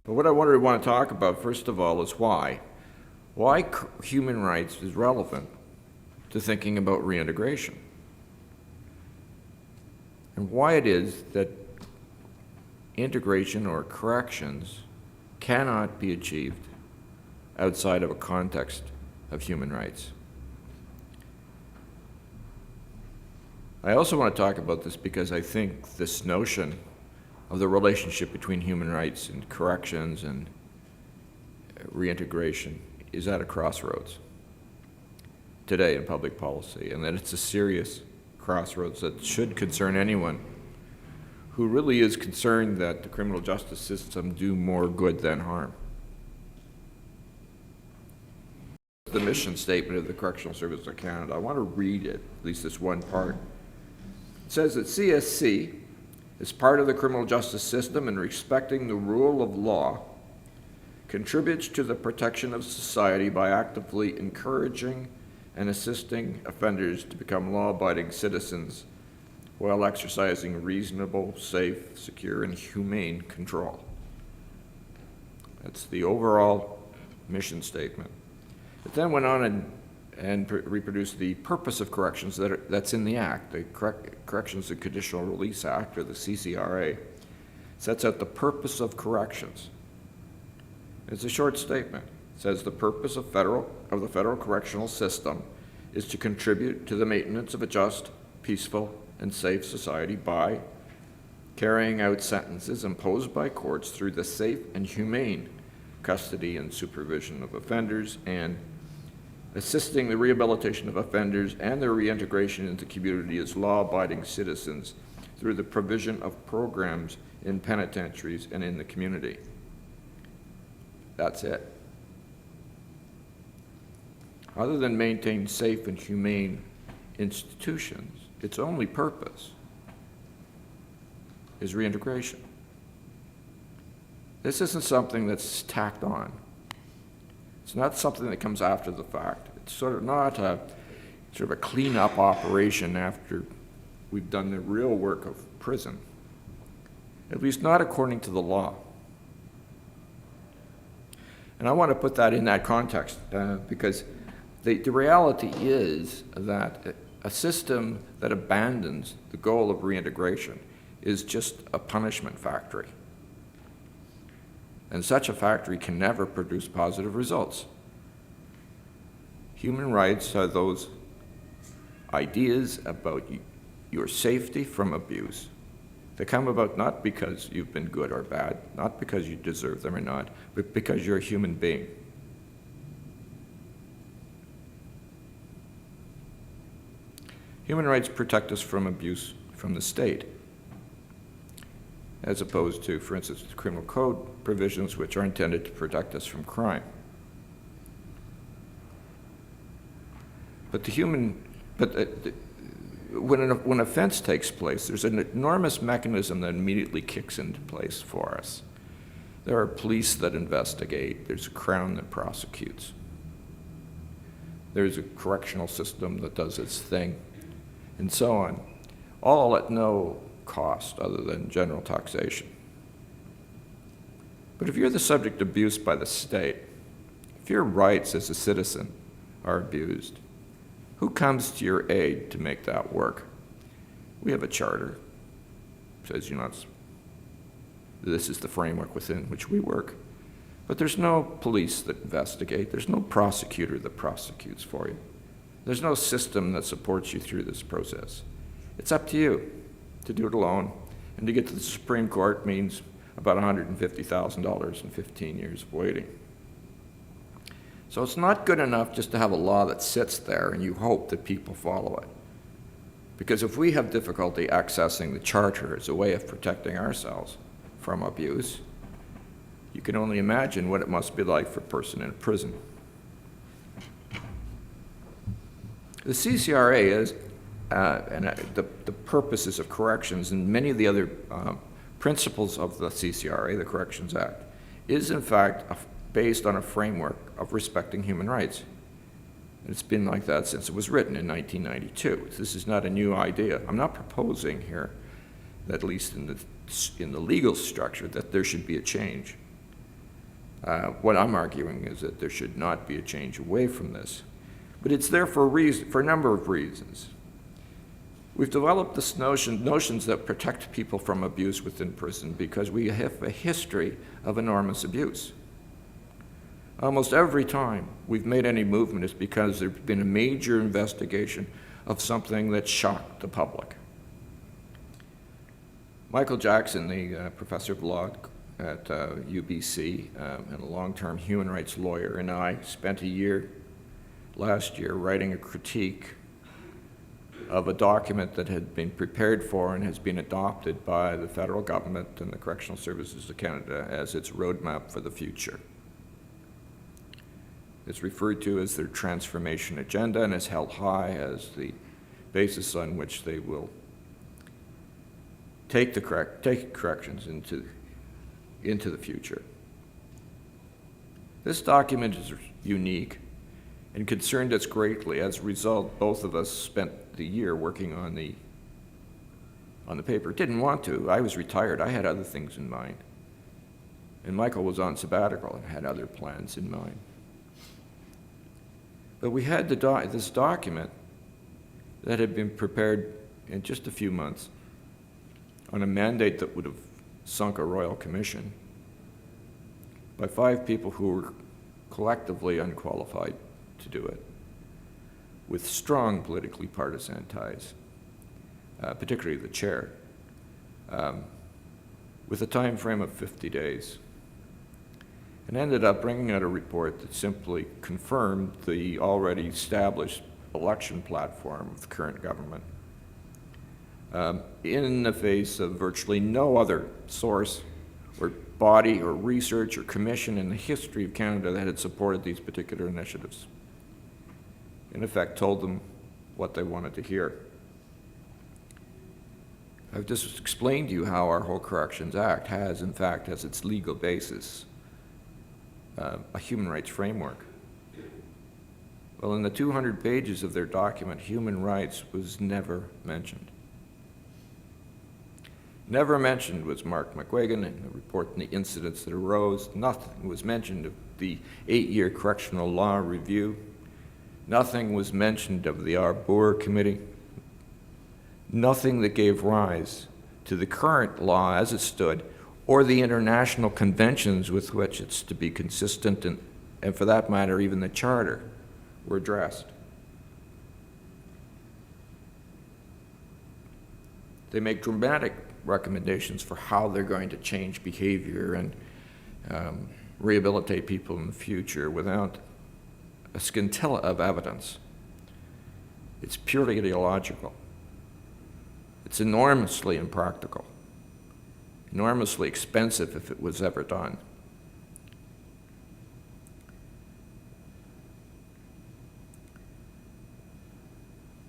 But what I want to talk about, first of all, is why. Why human rights is relevant to thinking about reintegration. And why it is that integration or corrections cannot be achieved outside of a context of human rights. I also want to talk about this because I think this notion of the relationship between human rights and corrections and reintegration is at a crossroads today in public policy, and that it's a serious crossroads that should concern anyone who really is concerned that the criminal justice system do more good than harm. The mission statement of the Correctional Service of Canada, I want to read it, at least this one part. It says that CSC is part of the criminal justice system and respecting the rule of law contributes to the protection of society by actively encouraging and assisting offenders to become law-abiding citizens while exercising reasonable, safe, secure, and humane control. That's the overall mission statement. It then went on and reproduced the purpose of corrections that's in the Act. The Corrections and Conditional Release Act, or the CCRA, sets out the purpose of corrections. It's a short statement. It says the purpose of the federal correctional system is to contribute to the maintenance of a just, peaceful, and safe society by carrying out sentences imposed by courts through the safe and humane custody and supervision of offenders, and assisting the rehabilitation of offenders and their reintegration into community as law-abiding citizens through the provision of programs in penitentiaries and in the community. That's it. Other than maintain safe and humane institutions, its only purpose is reintegration. This isn't something that's tacked on. It's not something that comes after the fact. It's sort of not a cleanup operation after we've done the real work of prison, at least not according to the law. And I want to put that in that context because the reality is that a system that abandons the goal of reintegration is just a punishment factory. And such a factory can never produce positive results. Human rights are those ideas about your safety from abuse that come about not because you've been good or bad, not because you deserve them or not, but because you're a human being. Human rights protect us from abuse from the state, as opposed to, for instance, the criminal code provisions which are intended to protect us from crime. But when an offense takes place, there's an enormous mechanism that immediately kicks into place for us. There are police that investigate, there's a Crown that prosecutes. There's a correctional system that does its thing, and so on, all at no cost other than general taxation. But if you're the subject of abuse by the state, if your rights as a citizen are abused, who comes to your aid to make that work? We have a charter that says, this is the framework within which we work. But there's no police that investigate. There's no prosecutor that prosecutes for you. There's no system that supports you through this process. It's up to you to do it alone. And to get to the Supreme Court means about $150,000 and 15 years of waiting. So it's not good enough just to have a law that sits there and you hope that people follow it. Because if we have difficulty accessing the charter as a way of protecting ourselves from abuse, you can only imagine what it must be like for a person in a prison. The CCRA is, the purposes of corrections and many of the other principles of the CCRA, the Corrections Act, is in fact based on a framework of respecting human rights. And it's been like that since it was written in 1992. This is not a new idea. I'm not proposing here that, at least in the legal structure, that there should be a change. What I'm arguing is that there should not be a change away from this. But it's there for a number of reasons. We've developed this notions that protect people from abuse within prison because we have a history of enormous abuse. Almost every time we've made any movement is because there's been a major investigation of something that shocked the public. Michael Jackson, the professor of law at UBC and a long-term human rights lawyer, and I spent a year last year writing a critique of a document that had been prepared for and has been adopted by the federal government and the Correctional Services of Canada as its roadmap for the future. It's referred to as their transformation agenda and is held high as the basis on which they will take corrections into the future. This document is unique and concerned us greatly. As a result, both of us spent the year working on the paper. Didn't want to. I was retired. I had other things in mind. And Michael was on sabbatical and had other plans in mind. But we had this document that had been prepared in just a few months on a mandate that would have sunk a royal commission by 5 people who were collectively unqualified to do it, with strong politically partisan ties, particularly the chair, with a time frame of 50 days, and ended up bringing out a report that simply confirmed the already established election platform of the current government in the face of virtually no other source or body or research or commission in the history of Canada that had supported these particular initiatives. In effect, told them what they wanted to hear. I've just explained to you how our whole Corrections Act has, in fact, as its legal basis, a human rights framework. Well, in the 200 pages of their document, human rights was never mentioned. Never mentioned was Mark McGuigan and the report and the incidents that arose. Nothing was mentioned of the 8-year correctional law review. Nothing was mentioned of the Arbour Committee. Nothing that gave rise to the current law as it stood, or the international conventions with which it's to be consistent, and for that matter, even the Charter, were addressed. They make dramatic recommendations for how they're going to change behavior and rehabilitate people in the future without a scintilla of evidence. It's purely ideological. It's enormously impractical, enormously expensive if it was ever done.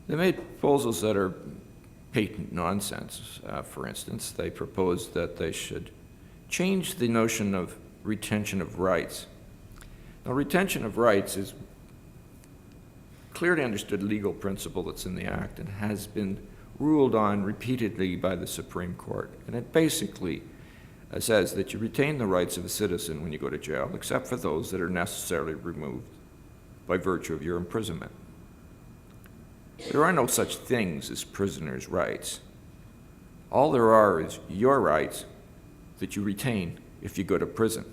They made proposals that are patent nonsense. For instance, they proposed that they should change the notion of retention of rights. Now, retention of rights is clearly understood legal principle that's in the Act and has been ruled on repeatedly by the Supreme Court. And it basically says that you retain the rights of a citizen when you go to jail, except for those that are necessarily removed by virtue of your imprisonment. There are no such things as prisoners' rights. All there are is your rights that you retain if you go to prison.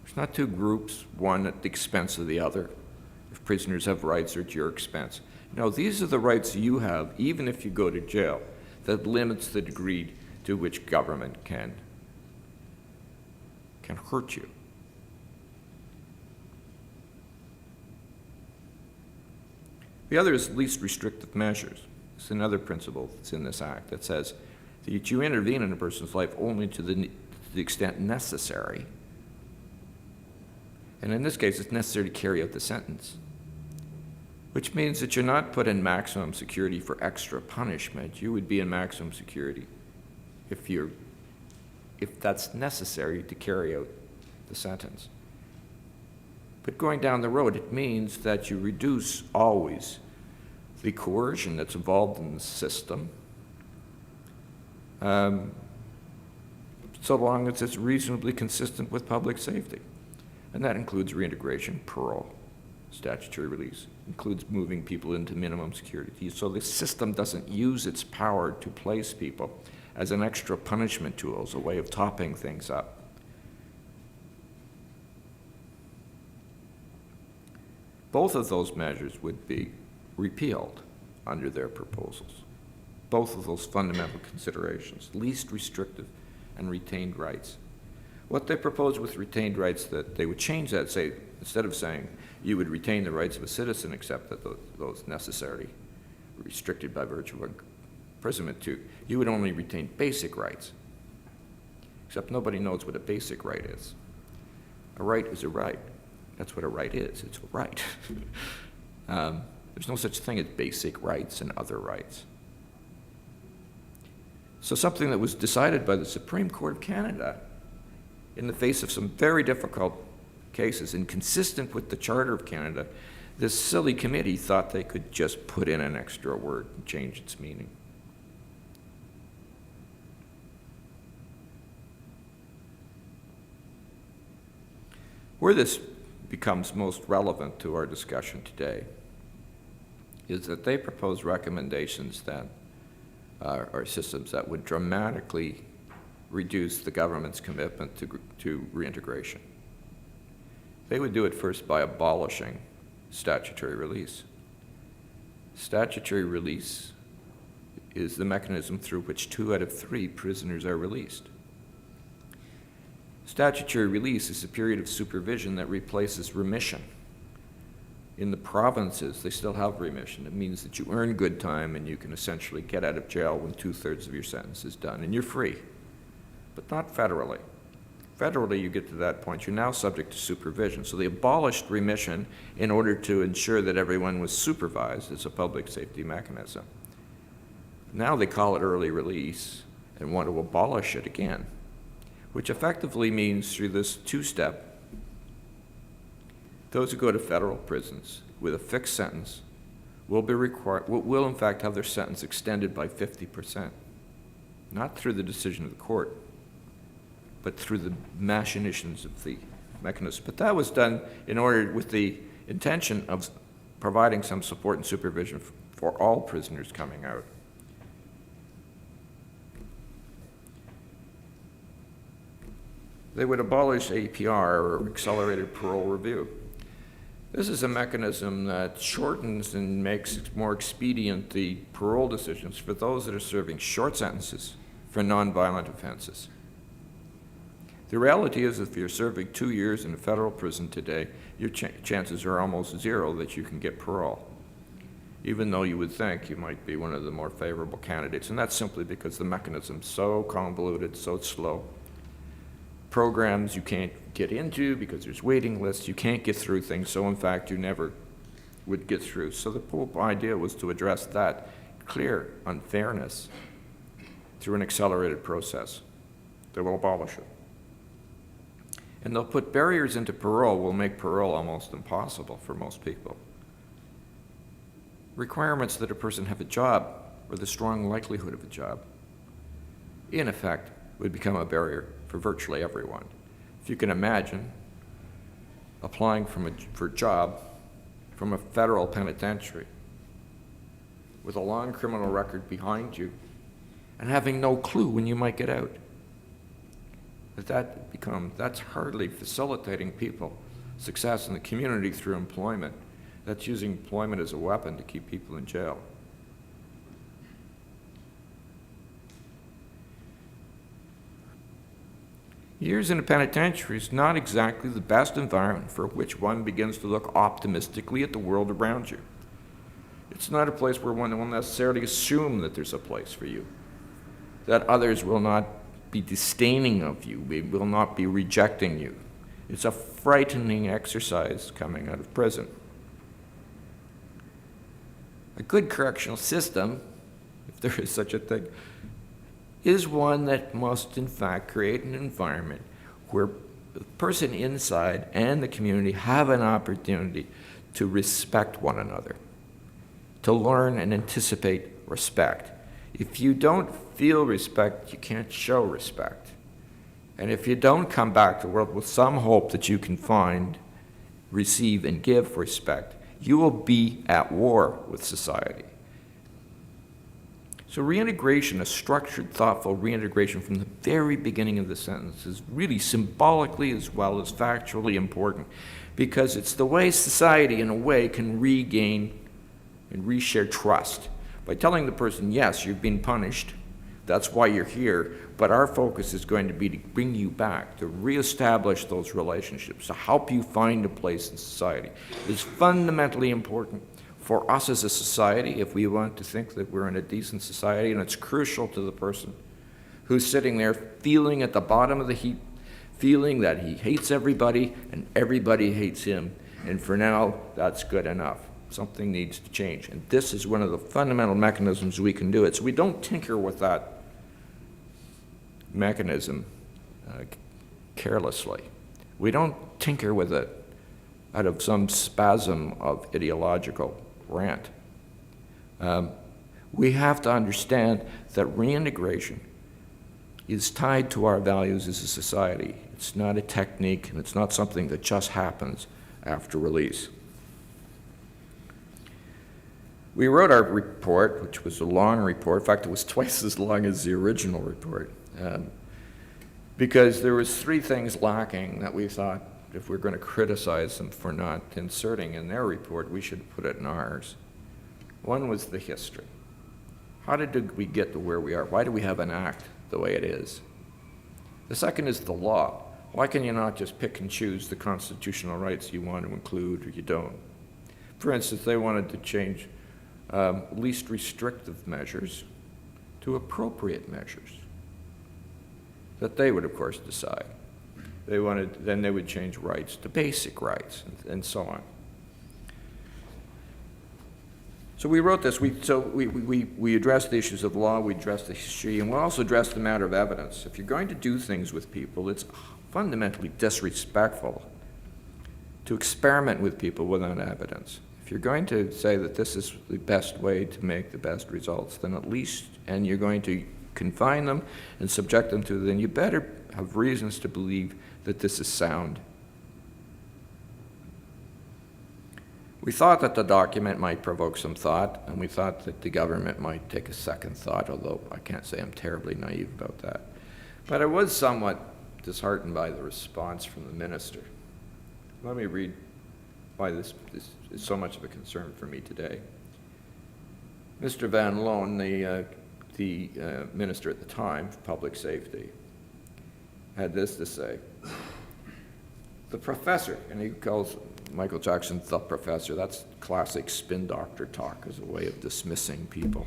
There's not two groups, one at the expense of the other. If prisoners have rights, they're at your expense. No, these are the rights you have, even if you go to jail, that limits the degree to which government can hurt you. The other is least restrictive measures. It's another principle that's in this Act that says that you intervene in a person's life only to the extent necessary. And in this case, it's necessary to carry out the sentence, which means that you're not put in maximum security for extra punishment. You would be in maximum security if that's necessary to carry out the sentence. But going down the road, it means that you reduce always the coercion that's involved in the system, so long as it's reasonably consistent with public safety. And that includes reintegration, parole, statutory release, includes moving people into minimum security. So the system doesn't use its power to place people as an extra punishment tool, as a way of topping things up. Both of those measures would be repealed under their proposals. Both of those fundamental considerations, least restrictive and retained rights. What they propose with retained rights, that they would change that, say, instead of saying you would retain the rights of a citizen except that those necessarily restricted by virtue of imprisonment to, you would only retain basic rights. Except nobody knows what a basic right is. A right is a right. That's what a right is. It's a right. There's no such thing as basic rights and other rights. So something that was decided by the Supreme Court of Canada in the face of some very difficult cases, and consistent with the Charter of Canada, this silly committee thought they could just put in an extra word and change its meaning. Where this becomes most relevant to our discussion today is that they propose recommendations that are systems that would dramatically reduce the government's commitment to reintegration. They would do it first by abolishing statutory release. Statutory release is the mechanism through which 2 out of 3 prisoners are released. Statutory release is a period of supervision that replaces remission. In the provinces, they still have remission. It means that you earn good time and you can essentially get out of jail when 2/3 of your sentence is done, and you're free. But not federally. Federally, you get to that point, you're now subject to supervision. So they abolished remission in order to ensure that everyone was supervised as a public safety mechanism. Now they call it early release and want to abolish it again, which effectively means through this 2-step, those who go to federal prisons with a fixed sentence will in fact have their sentence extended by 50%, not through the decision of the court, but through the machinations of the mechanism. But that was done in order with the intention of providing some support and supervision for all prisoners coming out. They would abolish APR, or accelerated parole review. This is a mechanism that shortens and makes more expedient the parole decisions for those that are serving short sentences for nonviolent offenses. The reality is, if you're serving 2 years in a federal prison today, your chances are almost zero that you can get parole, even though you would think you might be one of the more favorable candidates. And that's simply because the mechanism's so convoluted, so slow. Programs you can't get into because there's waiting lists, you can't get through things, so in fact you never would get through. So the whole idea was to address that clear unfairness through an accelerated process. They will abolish it. And they'll put barriers into parole, will make parole almost impossible for most people. Requirements that a person have a job, or the strong likelihood of a job, in effect, would become a barrier for virtually everyone. If you can imagine applying for a job from a federal penitentiary with a long criminal record behind you and having no clue when you might get out, that's hardly facilitating people success in the community through employment. That's using employment as a weapon to keep people in jail. Years in a penitentiary is not exactly the best environment for which one begins to look optimistically at the world around you. It's not a place where one will necessarily assume that there's a place for you, that others will not be disdaining of you, will not be rejecting you. It's a frightening exercise coming out of prison. A good correctional system, if there is such a thing, is one that must in fact create an environment where the person inside and the community have an opportunity to respect one another, to learn and anticipate respect. If you don't feel respect, you can't show respect. And if you don't come back to the world with some hope that you can find, receive, and give respect, you will be at war with society. So reintegration, a structured, thoughtful reintegration from the very beginning of the sentence, is really symbolically as well as factually important, because it's the way society, in a way, can regain and reshare trust by telling the person, yes, you've been punished, that's why you're here, but our focus is going to be to bring you back, to reestablish those relationships, to help you find a place in society. It's fundamentally important for us as a society if we want to think that we're in a decent society, and it's crucial to the person who's sitting there feeling at the bottom of the heap, feeling that he hates everybody and everybody hates him, and for now, that's good enough. Something needs to change, and this is one of the fundamental mechanisms we can do it. So we don't tinker with that mechanism carelessly. We don't tinker with it out of some spasm of ideological rant. We have to understand that reintegration is tied to our values as a society. It's not a technique, and it's not something that just happens after release. We wrote our report, which was a long report. In fact, it was twice as long as the original report, because there was three things lacking that we thought, if we're going to criticize them for not inserting in their report, we should put it in ours. One was the history. How did we get to where we are? Why do we have an act the way it is? The second is the law. Why can you not just pick and choose the constitutional rights you want to include or you don't? For instance, they wanted to change least restrictive measures to appropriate measures that they would, of course, decide. Then they would change rights to basic rights, and so on. So we wrote this. We addressed the issues of law, we addressed the history, and we also addressed the matter of evidence. If you're going to do things with people, it's fundamentally disrespectful to experiment with people without evidence. If you're going to say that this is the best way to make the best results, then at least, and you're going to confine them and subject them to, then you better have reasons to believe that this is sound. We thought that the document might provoke some thought, and we thought that the government might take a second thought, although I can't say I'm terribly naive about that. But I was somewhat disheartened by the response from the minister. Let me read why this is so much of a concern for me today. Mr. Van Loan, the minister at the time of public safety, had this to say. The professor, and he calls Michael Jackson the professor, that's classic spin doctor talk as a way of dismissing people.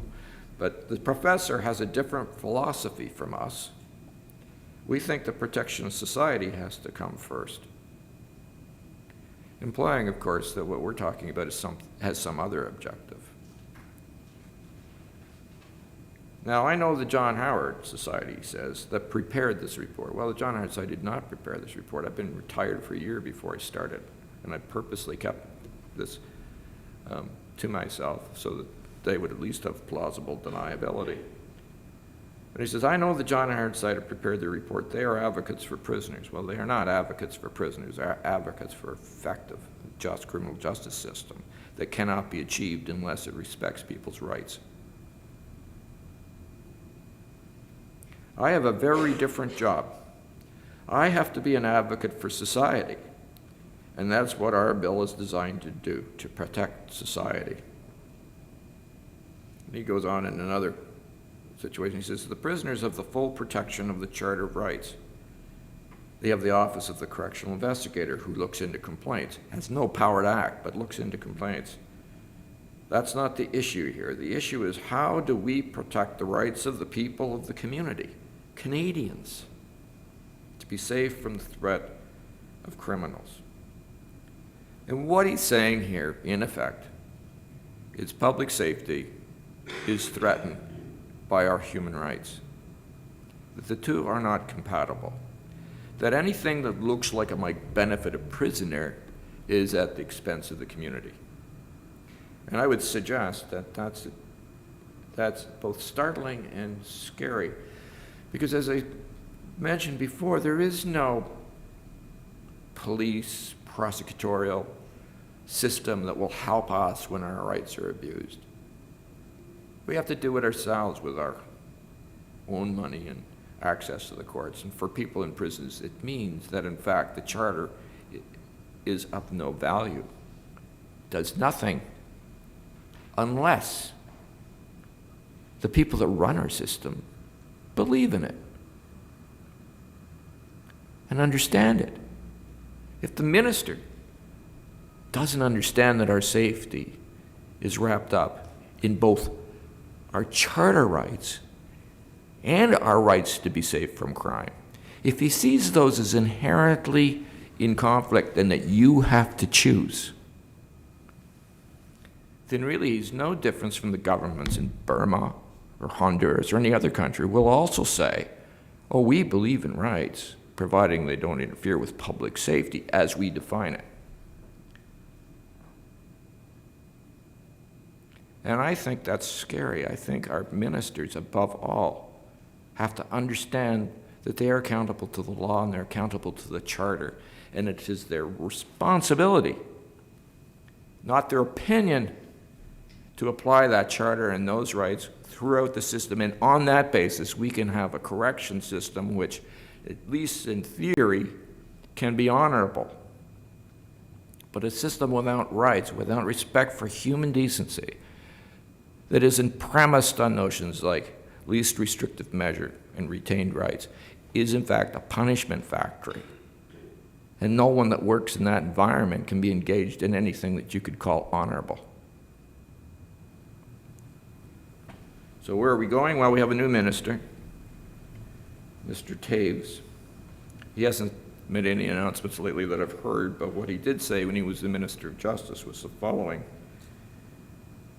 But the professor has a different philosophy from us. We think the protection of society has to come first. Implying, of course, that what we're talking about has some other objective. Now, I know the John Howard Society, he says, that prepared this report. Well, the John Howard Society did not prepare this report. I've been retired for a year before I started, and I purposely kept this to myself so that they would at least have plausible deniability. But he says, I know the John Howard Society prepared the report. They are advocates for prisoners. Well, they are not advocates for prisoners. They are advocates for effective, just criminal justice system that cannot be achieved unless it respects people's rights. I have a very different job. I have to be an advocate for society, and that's what our bill is designed to do, to protect society. And he goes on in another situation. He says, the prisoners have the full protection of the Charter of Rights. They have the Office of the Correctional Investigator who looks into complaints, has no power to act, but looks into complaints. That's not the issue here. The issue is, how do we protect the rights of the people of the community, Canadians, to be safe from the threat of criminals? And what he's saying here, in effect, is public safety is threatened by our human rights. That the two are not compatible. That anything that looks like it might benefit a prisoner is at the expense of the community. And I would suggest that that's both startling and scary, because as I mentioned before, there is no police, prosecutorial system that will help us when our rights are abused. We have to do it ourselves with our own money and access to the courts. And for people in prisons, it means that, in fact, the charter is of no value, does nothing, unless the people that run our system believe in it and understand it. If the minister doesn't understand that our safety is wrapped up in both our charter rights and our rights to be safe from crime, if he sees those as inherently in conflict and that you have to choose, then really he's no different from the governments in Burma or Honduras or any other country will also say, oh, we believe in rights, providing they don't interfere with public safety as we define it. And I think that's scary. I think our ministers, above all, have to understand that they are accountable to the law and they're accountable to the charter, and it is their responsibility, not their opinion, to apply that charter and those rights throughout the system. And on that basis, we can have a correction system which, at least in theory, can be honorable. But a system without rights, without respect for human decency, that isn't premised on notions like least restrictive measure and retained rights, is in fact a punishment factory. And no one that works in that environment can be engaged in anything that you could call honorable. So where are we going? Well, we have a new minister, Mr. Taves. He hasn't made any announcements lately that I've heard, but what he did say when he was the Minister of Justice was the following: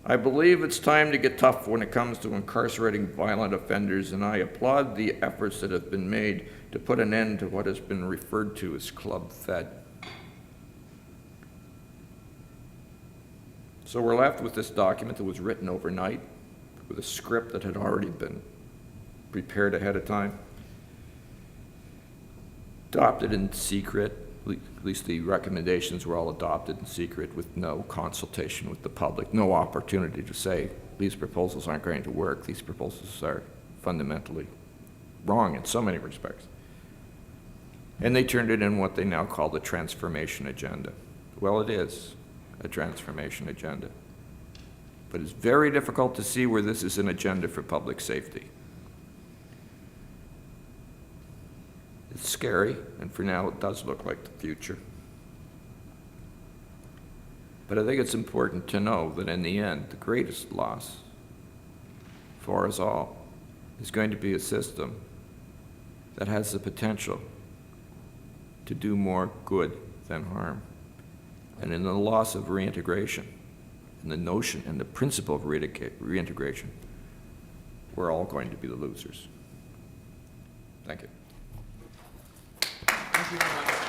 I believe it's time to get tough when it comes to incarcerating violent offenders, and I applaud the efforts that have been made to put an end to what has been referred to as club fed. So we're left with this document that was written overnight, with a script that had already been prepared ahead of time, adopted in secret. At least the recommendations were all adopted in secret with no consultation with the public, no opportunity to say, these proposals aren't going to work, these proposals are fundamentally wrong in so many respects. And they turned it in what they now call the transformation agenda. Well, it is a transformation agenda. But it's very difficult to see where this is an agenda for public safety. It's scary, and for now it does look like the future. But I think it's important to know that in the end, the greatest loss for us all is going to be a system that has the potential to do more good than harm. And in the loss of reintegration, and the notion and the principle of reintegration, we're all going to be the losers. Thank you. Thank you very much.